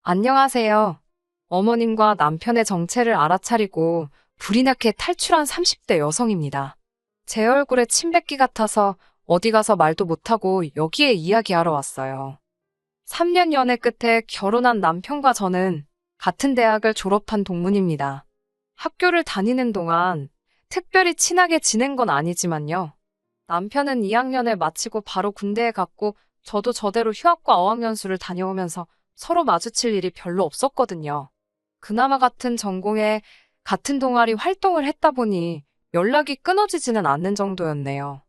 안녕하세요. 어머님과 남편의 정체를 알아차리고 불이 나게 탈출한 30대 여성입니다. 제 얼굴에 침 뱉기 같아서 어디 가서 말도 못하고 여기에 이야기하러 왔어요. 3년 연애 끝에 결혼한 남편과 저는 같은 대학을 졸업한 동문입니다. 학교를 다니는 동안 특별히 친하게 지낸 건 아니지만요. 남편은 2학년을 마치고 바로 군대에 갔고 저도 저대로 휴학과 어학연수를 다녀오면서 서로 마주칠 일이 별로 없었거든요. 그나마 같은 전공에 같은 동아리 활동을 했다 보니 연락이 끊어지지는 않는 정도였네요.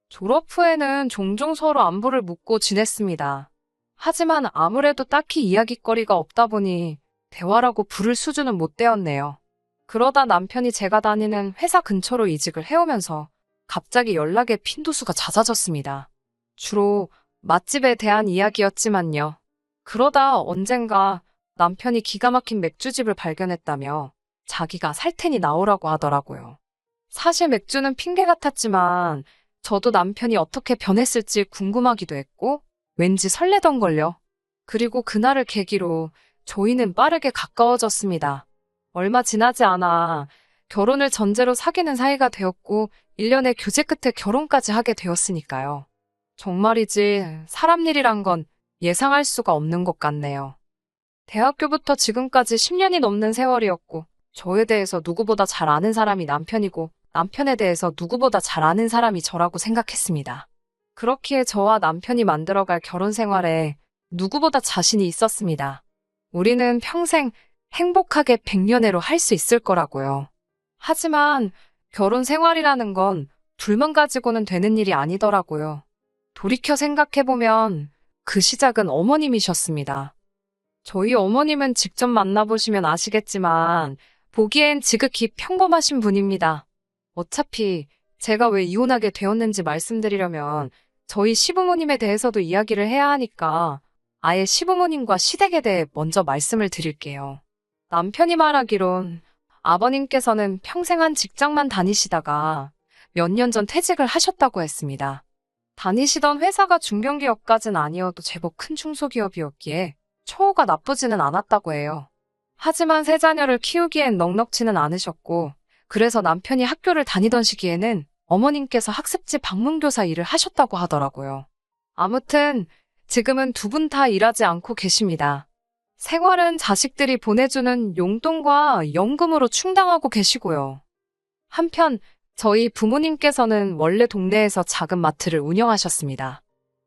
졸업 후에는 종종 서로 안부를 묻고 지냈습니다. 하지만 아무래도 딱히 이야깃거리가 없다 보니 대화라고 부를 수준은 못 되었네요. 그러다 남편이 제가 다니는 회사 근처로 이직을 해오면서 갑자기 연락에 빈도수가 잦아졌습니다. 주로 맛집에 대한 이야기였지만요. 그러다 언젠가 남편이 기가 막힌 맥주집을 발견했다며 자기가 살 테니 나오라고 하더라고요. 사실 맥주는 핑계 같았지만 저도 남편이 어떻게 변했을지 궁금하기도 했고 왠지 설레던걸요. 그리고 그날을 계기로 저희는 빠르게 가까워졌습니다. 얼마 지나지 않아 결혼을 전제로 사귀는 사이가 되었고 1년의 교제 끝에 결혼까지 하게 되었으니까요. 정말이지 사람 일이란 건 예상할 수가 없는 것 같네요. 대학교부터 지금까지 10년이 넘는 세월이었고 저에 대해서 누구보다 잘 아는 사람이 남편이고 남편에 대해서 누구보다 잘 아는 사람이 저라고 생각했습니다. 그렇기에 저와 남편이 만들어갈 결혼 생활에 누구보다 자신이 있었습니다. 우리는 평생 행복하게 백년해로 할 수 있을 거라고요. 하지만 결혼 생활이라는 건 둘만 가지고는 되는 일이 아니더라고요. 돌이켜 생각해보면 그 시작은 어머님이셨습니다. 저희 어머님은 직접 만나보시면 아시겠지만 보기엔 지극히 평범하신 분입니다. 어차피 제가 왜 이혼하게 되었는지 말씀드리려면 저희 시부모님에 대해서도 이야기를 해야 하니까 아예 시부모님과 시댁에 대해 먼저 말씀을 드릴게요. 남편이 말하기론 아버님께서는 평생 한 직장만 다니시다가 몇 년 전 퇴직을 하셨다고 했습니다. 다니시던 회사가 중견기업까진 아니어도 제법 큰 중소기업이었기에 처우가 나쁘지는 않았다고 해요. 하지만 세 자녀를 키우기엔 넉넉지는 않으셨고 그래서 남편이 학교를 다니던 시기에는 어머님께서 학습지 방문교사 일을 하셨다고 하더라고요. 아무튼 지금은 두 분 다 일하지 않고 계십니다. 생활은 자식들이 보내주는 용돈과 연금으로 충당하고 계시고요. 한편 저희 부모님께서는 원래 동네에서 작은 마트를 운영하셨습니다.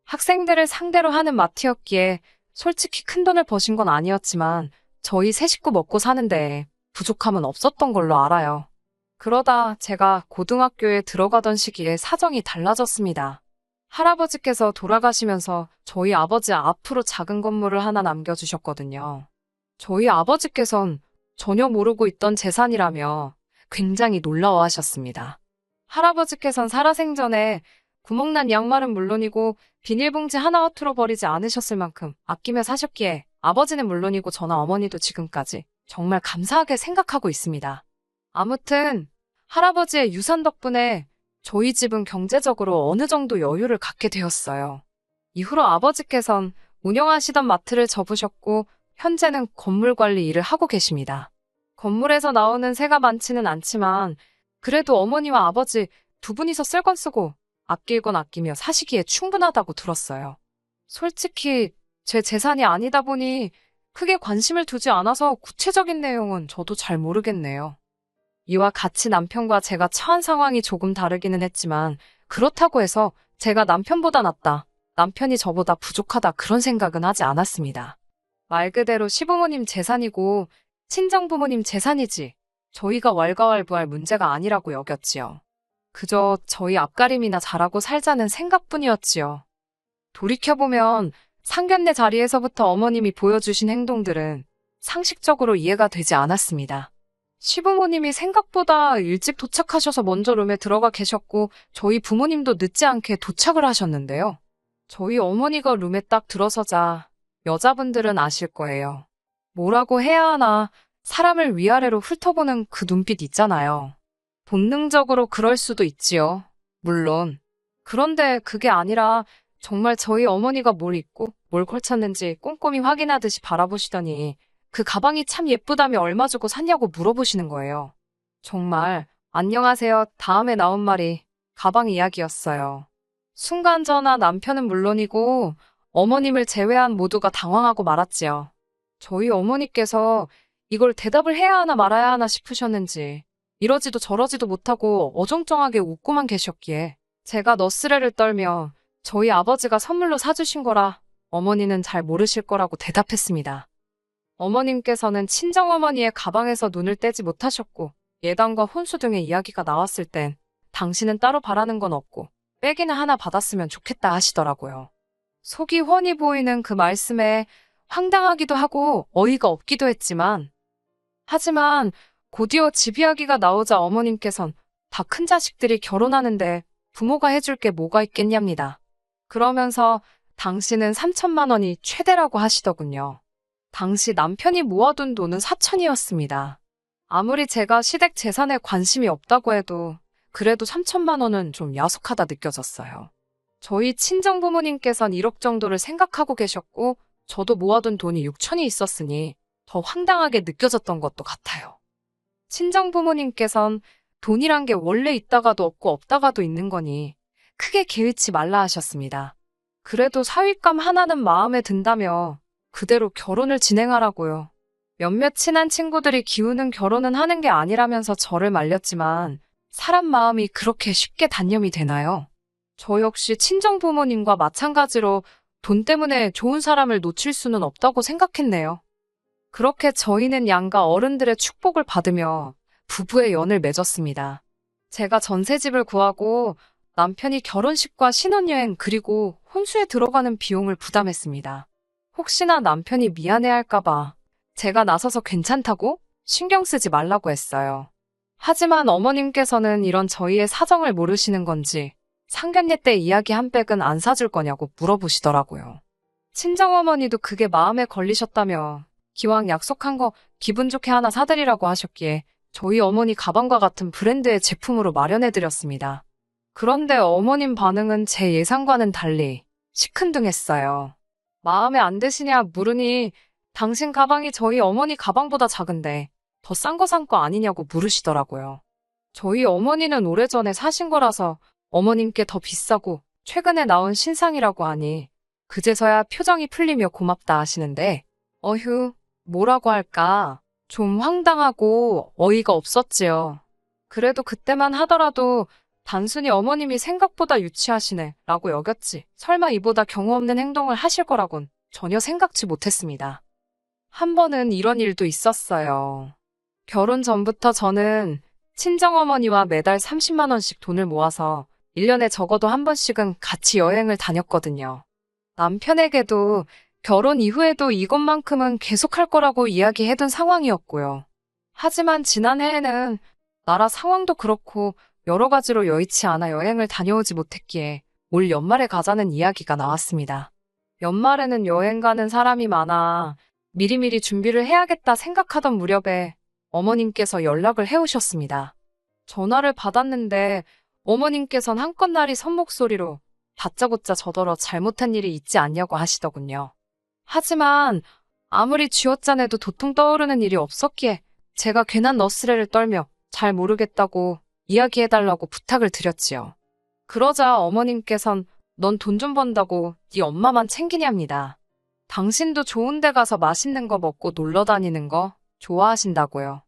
학생들을 상대로 하는 마트였기에 솔직히 큰 돈을 버신 건 아니었지만 저희 세 식구 먹고 사는데 부족함은 없었던 걸로 알아요. 그러다 제가 고등학교에 들어가던 시기에 사정이 달라졌습니다. 할아버지께서 돌아가시면서 저희 아버지 앞으로 작은 건물을 하나 남겨주셨거든요. 저희 아버지께선 전혀 모르고 있던 재산이라며 굉장히 놀라워하셨습니다. 할아버지께선 살아생전에 구멍난 양말은 물론이고 비닐봉지 하나 허투루 버리지 않으셨을 만큼 아끼며 사셨기에 아버지는 물론이고 저나 어머니도 지금까지 정말 감사하게 생각하고 있습니다. 아무튼 할아버지의 유산 덕분에 저희 집은 경제적으로 어느 정도 여유를 갖게 되었어요. 이후로 아버지께선 운영하시던 마트를 접으셨고 현재는 건물 관리 일을 하고 계십니다. 건물에서 나오는 세가 많지는 않지만 그래도 어머니와 아버지 두 분이서 쓸 건 쓰고 아낄 건 아끼며 사시기에 충분하다고 들었어요. 솔직히 제 재산이 아니다 보니 크게 관심을 두지 않아서 구체적인 내용은 저도 잘 모르겠네요. 이와 같이 남편과 제가 처한 상황이 조금 다르기는 했지만 그렇다고 해서 제가 남편보다 낫다, 남편이 저보다 부족하다 그런 생각은 하지 않았습니다. 말 그대로 시부모님 재산이고 친정부모님 재산이지 저희가 왈가왈부할 문제가 아니라고 여겼지요. 그저 저희 앞가림이나 잘하고 살자는 생각뿐이었지요. 돌이켜보면 상견례 자리에서부터 어머님이 보여주신 행동들은 상식적으로 이해가 되지 않았습니다. 시부모님이 생각보다 일찍 도착하셔서 먼저 룸에 들어가 계셨고 저희 부모님도 늦지 않게 도착을 하셨는데요. 저희 어머니가 룸에 딱 들어서자 여자분들은 아실 거예요. 뭐라고 해야 하나 사람을 위아래로 훑어보는 그 눈빛 있잖아요. 본능적으로 그럴 수도 있지요. 물론. 그런데 그게 아니라 정말 저희 어머니가 뭘 입고 뭘 걸쳤는지 꼼꼼히 확인하듯이 바라보시더니 그 가방이 참 예쁘다며 얼마 주고 샀냐고 물어보시는 거예요. 정말 안녕하세요. 다음에 나온 말이 가방 이야기였어요. 순간 저나 남편은 물론이고 어머님을 제외한 모두가 당황하고 말았지요. 저희 어머니께서 이걸 대답을 해야 하나 말아야 하나 싶으셨는지 이러지도 저러지도 못하고 어정쩡하게 웃고만 계셨기에 제가 너스레를 떨며 저희 아버지가 선물로 사주신 거라 어머니는 잘 모르실 거라고 대답했습니다. 어머님께서는 친정어머니의 가방에서 눈을 떼지 못하셨고 예단과 혼수 등의 이야기가 나왔을 땐 당신은 따로 바라는 건 없고 빼기는 하나 받았으면 좋겠다 하시더라고요. 속이 훤히 보이는 그 말씀에 황당하기도 하고 어이가 없기도 했지만 하지만 곧이어 집 이야기가 나오자 어머님께선 다 큰 자식들이 결혼하는데 부모가 해줄 게 뭐가 있겠냐입니다. 그러면서 당신은 3천만 원이 최대라고 하시더군요. 당시 남편이 모아둔 돈은 4천이었습니다. 아무리 제가 시댁 재산에 관심이 없다고 해도 그래도 3천만 원은 좀 야속하다 느껴졌어요. 저희 친정부모님께선 1억 정도를 생각하고 계셨고 저도 모아둔 돈이 6천이 있었으니 더 황당하게 느껴졌던 것도 같아요. 친정부모님께선 돈이란 게 원래 있다가도 없고 없다가도 있는 거니 크게 개의치 말라 하셨습니다. 그래도 사윗감 하나는 마음에 든다며 그대로 결혼을 진행하라고요. 몇몇 친한 친구들이 기우는 결혼은 하는 게 아니라면서 저를 말렸지만 사람 마음이 그렇게 쉽게 단념이 되나요? 저 역시 친정부모님과 마찬가지로 돈 때문에 좋은 사람을 놓칠 수는 없다고 생각했네요. 그렇게 저희는 양가 어른들의 축복을 받으며 부부의 연을 맺었습니다. 제가 전셋집을 구하고 남편이 결혼식과 신혼여행 그리고 혼수에 들어가는 비용을 부담했습니다. 혹시나 남편이 미안해할까봐 제가 나서서 괜찮다고 신경 쓰지 말라고 했어요. 하지만 어머님께서는 이런 저희의 사정을 모르시는 건지 상견례 때 이야기 한 백은 안 사줄 거냐고 물어보시더라고요. 친정어머니도 그게 마음에 걸리셨다며 기왕 약속한 거 기분 좋게 하나 사드리라고 하셨기에 저희 어머니 가방과 같은 브랜드의 제품으로 마련해드렸습니다. 그런데 어머님 반응은 제 예상과는 달리 시큰둥했어요. 마음에 안 드시냐 물으니 당신 가방이 저희 어머니 가방보다 작은데 더 싼 거 산 거 아니냐고 물으시더라고요. 저희 어머니는 오래전에 사신 거라서 어머님께 더 비싸고 최근에 나온 신상이라고 하니 그제서야 표정이 풀리며 고맙다 하시는데 어휴 뭐라고 할까 좀 황당하고 어이가 없었지요. 그래도 그때만 하더라도 단순히 어머님이 생각보다 유치하시네 라고 여겼지 설마 이보다 경우 없는 행동을 하실 거라곤 전혀 생각지 못했습니다. 한 번은 이런 일도 있었어요. 결혼 전부터 저는 친정어머니와 매달 30만 원씩 돈을 모아서 1년에 적어도 한 번씩은 같이 여행을 다녔거든요. 남편에게도 결혼 이후에도 이것만큼은 계속할 거라고 이야기해둔 상황이었고요. 하지만 지난해에는 나라 상황도 그렇고 여러 가지로 여의치 않아 여행을 다녀오지 못했기에 올 연말에 가자는 이야기가 나왔습니다. 연말에는 여행 가는 사람이 많아 미리미리 준비를 해야겠다 생각하던 무렵에 어머님께서 연락을 해오셨습니다. 전화를 받았는데 어머님께선 한껏 나리 선목소리로 다짜고짜 저더러 잘못한 일이 있지 않냐고 하시더군요. 하지만 아무리 쥐어짜내도 도통 떠오르는 일이 없었기에 제가 괜한 너스레를 떨며 잘 모르겠다고 이야기해달라고 부탁을 드렸지요. 그러자 어머님께선 넌 돈 좀 번다고 네 엄마만 챙기냐입니다. 당신도 좋은 데 가서 맛있는 거 먹고 놀러 다니는 거 좋아하신다고요.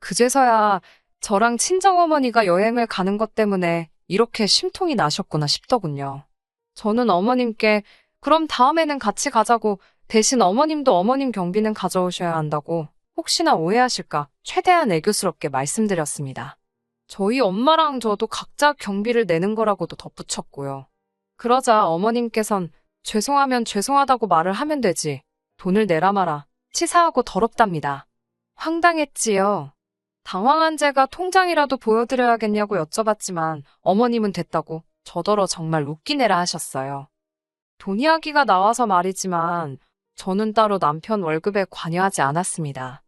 그제서야 저랑 친정어머니가 여행을 가는 것 때문에 이렇게 심통이 나셨구나 싶더군요. 저는 어머님께 그럼 다음에는 같이 가자고 대신 어머님도 어머님 경비는 가져오셔야 한다고 혹시나 오해하실까 최대한 애교스럽게 말씀드렸습니다. 저희 엄마랑 저도 각자 경비를 내는 거라고도 덧붙였고요. 그러자 어머님께선 죄송하면 죄송하다고 말을 하면 되지 돈을 내라 마라 치사하고 더럽답니다. 황당했지요. 당황한 제가 통장이라도 보여드려야겠냐고 여쭤봤지만 어머님은 됐다고 저더러 정말 웃기네라 하셨어요. 돈 이야기가 나와서 말이지만 저는 따로 남편 월급에 관여하지 않았습니다.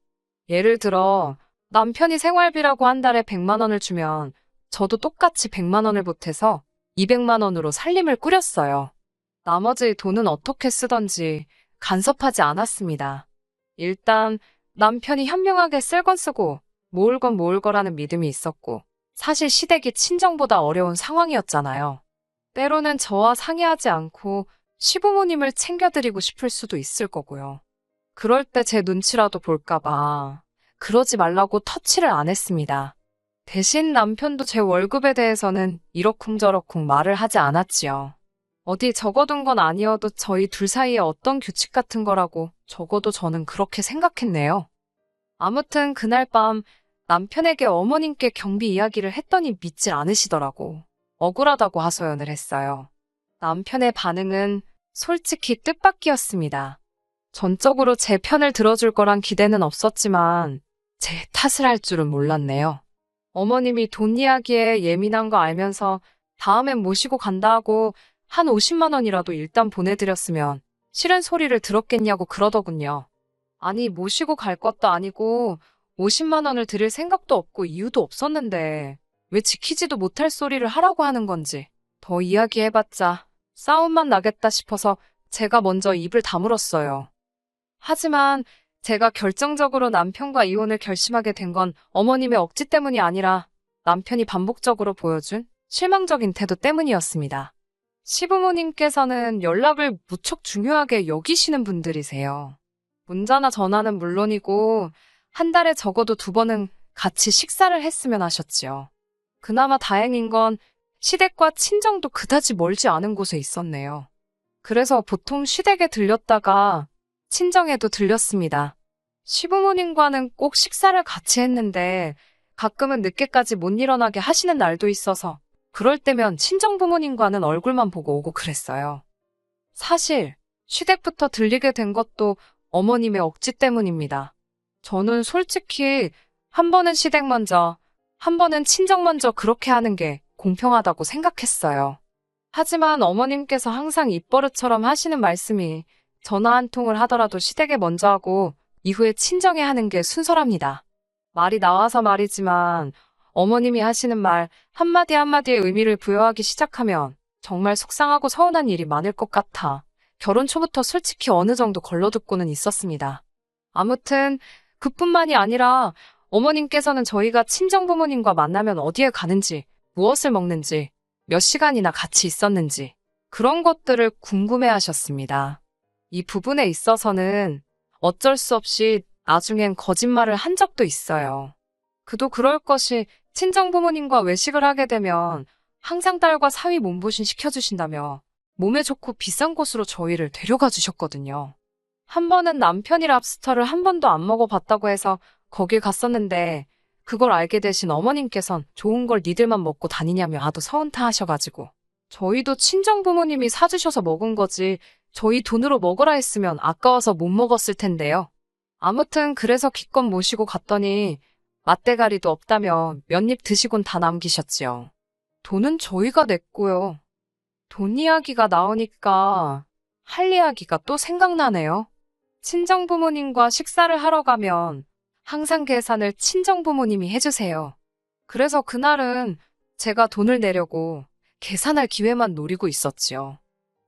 예를 들어 남편이 생활비라고 한 달에 100만 원을 주면 저도 똑같이 100만 원을 보태서 200만 원으로 살림을 꾸렸어요. 나머지 돈은 어떻게 쓰던지 간섭하지 않았습니다. 일단 남편이 현명하게 쓸 건 쓰고 모을 건 모을 거라는 믿음이 있었고, 사실 시댁이 친정보다 어려운 상황이었잖아요. 때로는 저와 상의하지 않고 시부모님을 챙겨드리고 싶을 수도 있을 거고요. 그럴 때 제 눈치라도 볼까봐 그러지 말라고 터치를 안 했습니다. 대신 남편도 제 월급에 대해서는 이러쿵저러쿵 말을 하지 않았지요. 어디 적어둔 건 아니어도 저희 둘 사이에 어떤 규칙 같은 거라고 적어도 저는 그렇게 생각했네요. 아무튼 그날 밤 남편에게 어머님께 경비 이야기를 했더니 믿질 않으시더라고. 억울하다고 하소연을 했어요. 남편의 반응은 솔직히 뜻밖이었습니다. 전적으로 제 편을 들어줄 거란 기대는 없었지만 제 탓을 할 줄은 몰랐네요. 어머님이 돈 이야기에 예민한 거 알면서 다음엔 모시고 간다 하고 한 50만 원이라도 일단 보내드렸으면 싫은 소리를 들었겠냐고 그러더군요. 아니, 모시고 갈 것도 아니고 50만 원을 드릴 생각도 없고 이유도 없었는데 왜 지키지도 못할 소리를 하라고 하는 건지 더 이야기해봤자 싸움만 나겠다 싶어서 제가 먼저 입을 다물었어요. 하지만 제가 결정적으로 남편과 이혼을 결심하게 된 건 어머님의 억지 때문이 아니라 남편이 반복적으로 보여준 실망적인 태도 때문이었습니다. 시부모님께서는 연락을 무척 중요하게 여기시는 분들이세요. 문자나 전화는 물론이고 한 달에 적어도 2번은 같이 식사를 했으면 하셨지요. 그나마 다행인 건 시댁과 친정도 그다지 멀지 않은 곳에 있었네요. 그래서 보통 시댁에 들렸다가 친정에도 들렸습니다. 시부모님과는 꼭 식사를 같이 했는데 가끔은 늦게까지 못 일어나게 하시는 날도 있어서 그럴 때면 친정부모님과는 얼굴만 보고 오고 그랬어요. 사실 시댁부터 들리게 된 것도 어머님의 억지 때문입니다. 저는 솔직히 한 번은 시댁 먼저, 한 번은 친정 먼저 그렇게 하는 게 공평하다고 생각했어요. 하지만 어머님께서 항상 입버릇처럼 하시는 말씀이 전화 한 통을 하더라도 시댁에 먼저 하고 이후에 친정에 하는 게 순서랍니다. 말이 나와서 말이지만 어머님이 하시는 말 한마디 한마디에 의미를 부여하기 시작하면 정말 속상하고 서운한 일이 많을 것 같아 결혼 초부터 솔직히 어느 정도 걸러듣고는 있었습니다. 아무튼 그뿐만이 아니라 어머님께서는 저희가 친정부모님과 만나면 어디에 가는지, 무엇을 먹는지, 몇 시간이나 같이 있었는지 그런 것들을 궁금해하셨습니다. 이 부분에 있어서는 어쩔 수 없이 나중엔 거짓말을 한 적도 있어요. 그도 그럴 것이 친정부모님과 외식을 하게 되면 항상 딸과 사위 몸보신 시켜주신다며 몸에 좋고 비싼 곳으로 저희를 데려가 주셨거든요. 한 번은 남편이 랍스터를 한 번도 안 먹어봤다고 해서 거길 갔었는데 그걸 알게 되신 어머님께선 좋은 걸 니들만 먹고 다니냐며 하도 서운타 하셔가지고 저희도 친정부모님이 사주셔서 먹은 거지 저희 돈으로 먹으라 했으면 아까워서 못 먹었을 텐데요. 아무튼 그래서 기껏 모시고 갔더니 맛대가리도 없다며 몇 입 드시곤 다 남기셨지요. 돈은 저희가 냈고요. 돈 이야기가 나오니까 할 이야기가 또 생각나네요. 친정부모님과 식사를 하러 가면 항상 계산을 친정부모님이 해주세요. 그래서 그날은 제가 돈을 내려고 계산할 기회만 노리고 있었지요.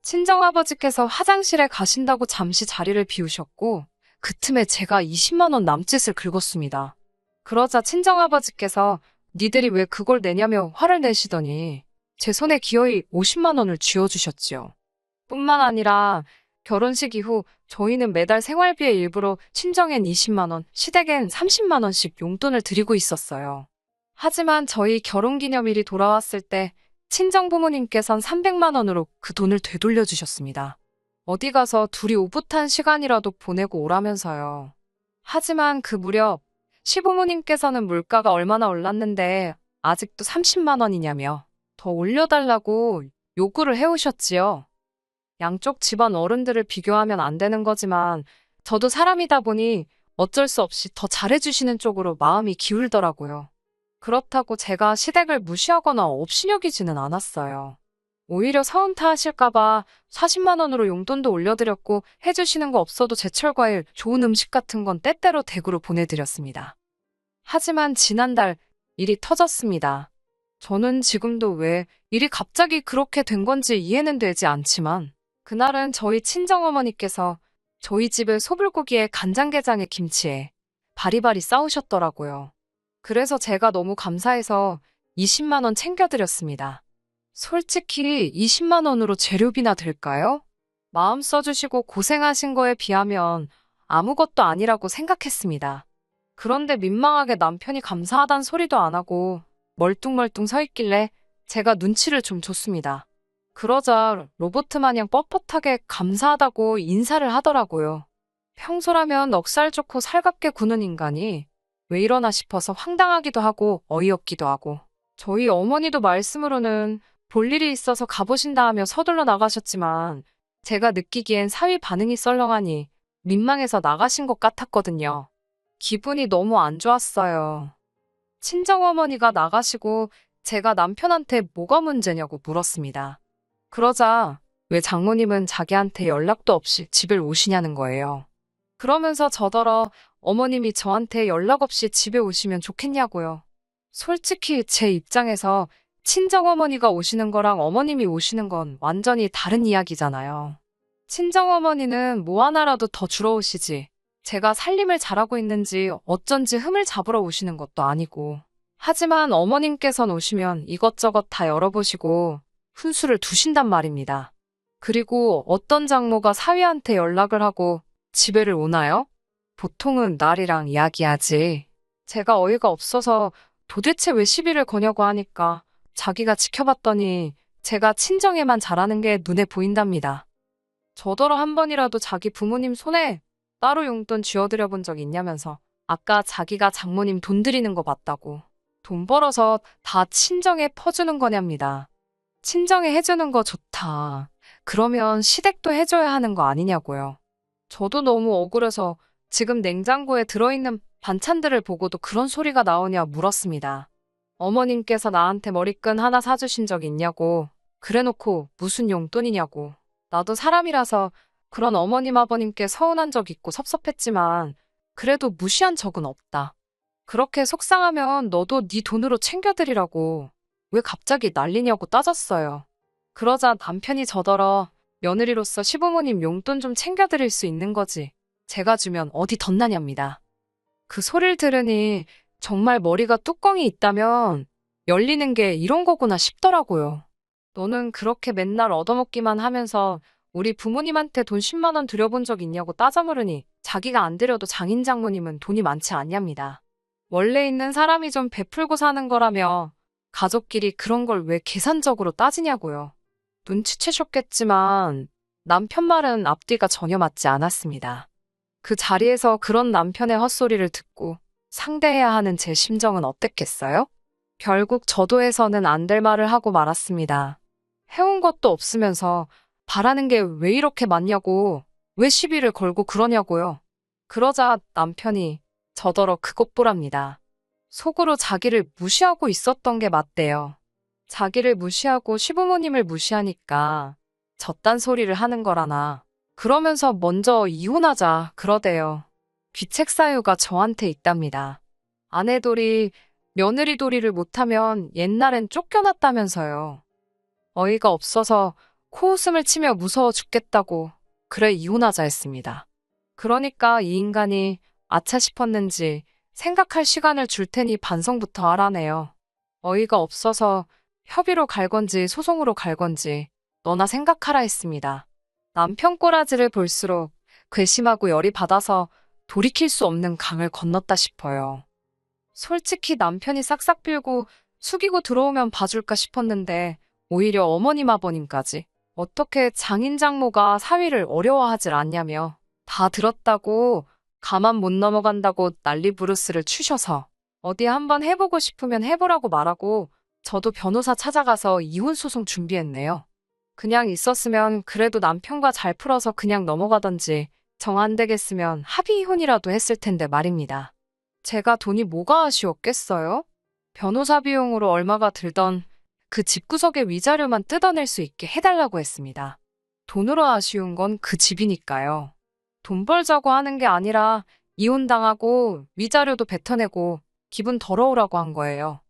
친정아버지께서 화장실에 가신다고 잠시 자리를 비우셨고 그 틈에 제가 20만 원 남짓을 긁었습니다. 그러자 친정아버지께서 니들이 왜 그걸 내냐며 화를 내시더니 제 손에 기어이 50만 원을 쥐어주셨지요. 뿐만 아니라 결혼식 이후 저희는 매달 생활비의 일부로 친정엔 20만 원, 시댁엔 30만 원씩 용돈을 드리고 있었어요. 하지만 저희 결혼기념일이 돌아왔을 때 친정부모님께선 300만 원으로 그 돈을 되돌려 주셨습니다. 어디 가서 둘이 오붓한 시간이라도 보내고 오라면서요. 하지만 그 무렵 시부모님께서는 물가가 얼마나 올랐는데 아직도 30만 원이냐며 더 올려달라고 요구를 해오셨지요. 양쪽 집안 어른들을 비교하면 안 되는 거지만 저도 사람이다 보니 어쩔 수 없이 더 잘해주시는 쪽으로 마음이 기울더라고요. 그렇다고 제가 시댁을 무시하거나 업신여기지는 않았어요. 오히려 서운타 하실까봐 40만 원으로 용돈도 올려드렸고 해주시는 거 없어도 제철과일, 좋은 음식 같은 건 때때로 댁으로 보내드렸습니다. 하지만 지난달 일이 터졌습니다. 저는 지금도 왜 일이 갑자기 그렇게 된 건지 이해는 되지 않지만 그날은 저희 친정어머니께서 저희 집을 소불고기에 간장게장에 김치에 바리바리 싸우셨더라고요. 그래서 제가 너무 감사해서 20만 원 챙겨드렸습니다. 솔직히 20만 원으로 재료비나 될까요? 마음 써주시고 고생하신 거에 비하면 아무것도 아니라고 생각했습니다. 그런데 민망하게 남편이 감사하단 소리도 안 하고 멀뚱멀뚱 서 있길래 제가 눈치를 좀 줬습니다. 그러자 로봇 마냥 뻣뻣하게 감사하다고 인사를 하더라고요. 평소라면 넉살 좋고 살갑게 구는 인간이 왜 이러나 싶어서 황당하기도 하고 어이없기도 하고 저희 어머니도 말씀으로는 볼 일이 있어서 가보신다 하며 서둘러 나가셨지만 제가 느끼기엔 사위 반응이 썰렁하니 민망해서 나가신 것 같았거든요. 기분이 너무 안 좋았어요. 친정어머니가 나가시고 제가 남편한테 뭐가 문제냐고 물었습니다. 그러자 왜 장모님은 자기한테 연락도 없이 집을 오시냐는 거예요. 그러면서 저더러 어머님이 저한테 연락 없이 집에 오시면 좋겠냐고요. 솔직히 제 입장에서 친정어머니가 오시는 거랑 어머님이 오시는 건 완전히 다른 이야기잖아요. 친정어머니는 뭐 하나라도 더 주러 오시지. 제가 살림을 잘하고 있는지 어쩐지 흠을 잡으러 오시는 것도 아니고. 하지만 어머님께선 오시면 이것저것 다 열어보시고 훈수를 두신단 말입니다. 그리고 어떤 장모가 사위한테 연락을 하고 집에를 오나요? 보통은 날이랑 이야기하지. 제가 어이가 없어서 도대체 왜 시비를 거냐고 하니까 자기가 지켜봤더니 제가 친정에만 잘하는 게 눈에 보인답니다. 저더러 한 번이라도 자기 부모님 손에 따로 용돈 쥐어드려 본 적 있냐면서 아까 자기가 장모님 돈 드리는 거 봤다고. 돈 벌어서 다 친정에 퍼주는 거냐입니다. 친정에 해주는 거 좋다. 그러면 시댁도 해줘야 하는 거 아니냐고요. 저도 너무 억울해서 지금 냉장고에 들어있는 반찬들을 보고도 그런 소리가 나오냐 물었습니다. 어머님께서 나한테 머리끈 하나 사주신 적 있냐고. 그래놓고 무슨 용돈이냐고. 나도 사람이라서 그런 어머님 아버님께 서운한 적 있고 섭섭했지만 그래도 무시한 적은 없다. 그렇게 속상하면 너도 네 돈으로 챙겨드리라고. 왜 갑자기 난리냐고 따졌어요. 그러자 남편이 저더러 며느리로서 시부모님 용돈 좀 챙겨드릴 수 있는 거지. 제가 주면 어디 덧나냐입니다. 그 소리를 들으니 정말 머리가 뚜껑이 있다면 열리는 게 이런 거구나 싶더라고요. 너는 그렇게 맨날 얻어먹기만 하면서 우리 부모님한테 돈 10만 원 드려본 적 있냐고 따져 물으니 자기가 안 드려도 장인 장모님은 돈이 많지 않냐입니다. 원래 있는 사람이 좀 베풀고 사는 거라며 가족끼리 그런 걸 왜 계산적으로 따지냐고요. 눈치채셨겠지만 남편 말은 앞뒤가 전혀 맞지 않았습니다. 그 자리에서 그런 남편의 헛소리를 듣고 상대해야 하는 제 심정은 어땠겠어요? 결국 저도 해서는 안 될 말을 하고 말았습니다. 해온 것도 없으면서 바라는 게 왜 이렇게 많냐고, 왜 시비를 걸고 그러냐고요. 그러자 남편이 저더러 그것 보랍니다. 속으로 자기를 무시하고 있었던 게 맞대요. 자기를 무시하고 시부모님을 무시하니까 저딴 소리를 하는 거라나. 그러면서 먼저 이혼하자 그러대요. 귀책 사유가 저한테 있답니다. 아내 도리, 며느리 도리를 못하면 옛날엔 쫓겨났다면서요. 어이가 없어서 코웃음을 치며 무서워 죽겠다고 그래 이혼하자 했습니다. 그러니까 이 인간이 아차 싶었는지 생각할 시간을 줄 테니 반성부터 하라네요. 어이가 없어서 협의로 갈 건지 소송으로 갈 건지 너나 생각하라 했습니다. 남편 꼬라지를 볼수록 괘씸하고 열이 받아서 돌이킬 수 없는 강을 건넜다 싶어요. 솔직히 남편이 싹싹 빌고 숙이고 들어오면 봐줄까 싶었는데 오히려 어머님 아버님까지 어떻게 장인 장모가 사위를 어려워하질 않냐며 다 들었다고 가만 못 넘어간다고 난리 부르스를 추셔서 어디 한번 해보고 싶으면 해보라고 말하고 저도 변호사 찾아가서 이혼소송 준비했네요. 그냥 있었으면 그래도 남편과 잘 풀어서 그냥 넘어가던지 정 안 되겠으면 합의 이혼이라도 했을 텐데 말입니다. 제가 돈이 뭐가 아쉬웠겠어요? 변호사 비용으로 얼마가 들던 그 집구석의 위자료만 뜯어낼 수 있게 해달라고 했습니다. 돈으로 아쉬운 건 그 집이니까요. 돈 벌자고 하는 게 아니라 이혼당하고 위자료도 뱉어내고 기분 더러우라고 한 거예요.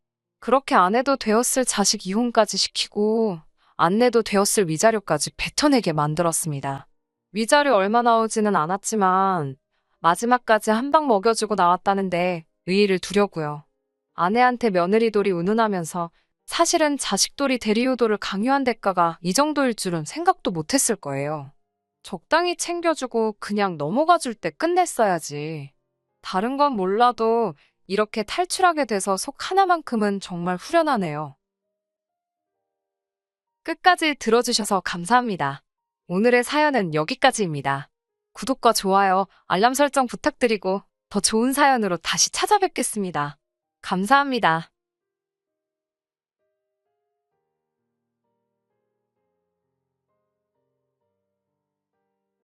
그렇게 안 해도 되었을 자식 이혼까지 시키고 안 내도 되었을 위자료까지 뱉어내게 만들었습니다. 위자료 얼마 나오지는 않았지만 마지막까지 한 방 먹여주고 나왔다는데 의의를 두려고요. 아내한테 며느리돌이 운운하면서 사실은 자식돌이 대리효도를 강요한 대가가 이 정도일 줄은 생각도 못했을 거예요. 적당히 챙겨주고 그냥 넘어가 줄 때 끝냈어야지. 다른 건 몰라도 이렇게 탈출하게 돼서 속 하나만큼은 정말 후련하네요. 끝까지 들어주셔서 감사합니다. 오늘의 사연은 여기까지입니다. 구독과 좋아요, 알람 설정 부탁드리고 더 좋은 사연으로 다시 찾아뵙겠습니다. 감사합니다.